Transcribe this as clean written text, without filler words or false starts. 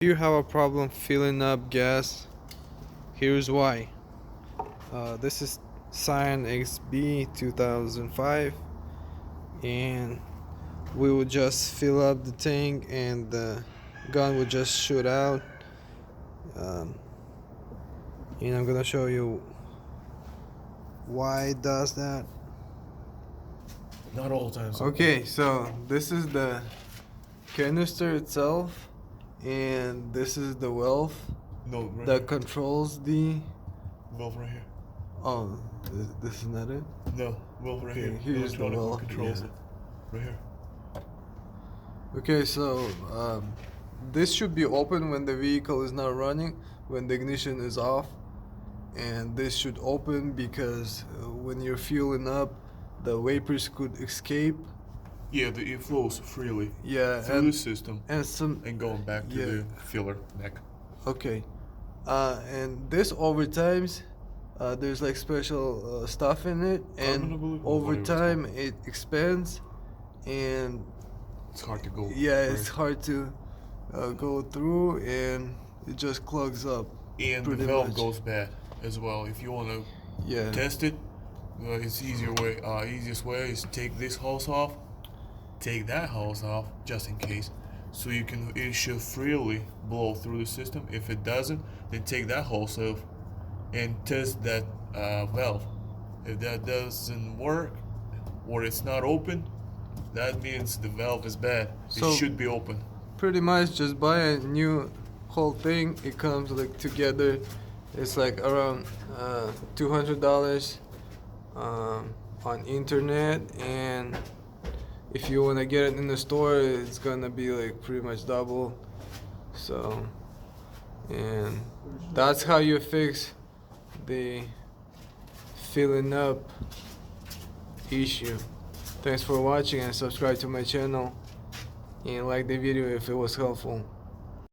If you have a problem filling up gas, here's why. This is Scion XB 2005, and we will just fill up the tank and the gun will just shoot out. um, and I'm gonna show you why it does that. Not all times. Okay, so this is the canister itself, and this is the valve No, right that here. controls the. Valve right here. Oh, this is not it? No, valve right Okay, here. here's the Electronic valve, controls yeah. it. Right here. Okay, so this should be open when the vehicle is not running, when the ignition is off, and this should open because when you're fueling up, the vapors could escape. Yeah, it flows freely Yeah, through the system and some. and going back to Yeah. the filler neck. Okay, and this over times, there's like special stuff in it, Carbon, I and believe, or over whatever it's time it expands, and It's hard to go. yeah, right? it's hard to go through, and it just clogs up. And the pretty valve much. goes bad as well. If you want to Yeah. test it, it's easiest way is take this hose off, take that hose off just in case, so it should freely blow through the system. If it doesn't, then take that hose off and test that valve. If that doesn't work or it's not open, that means the valve is bad. So- It should be open. Pretty much just buy a new whole thing. It comes like together. It's like around $200 on internet, and if you want to get it in the store, it's gonna be like pretty much double. So, and that's how you fix the filling up issue. Thanks for watching, and subscribe to my channel and like the video if it was helpful.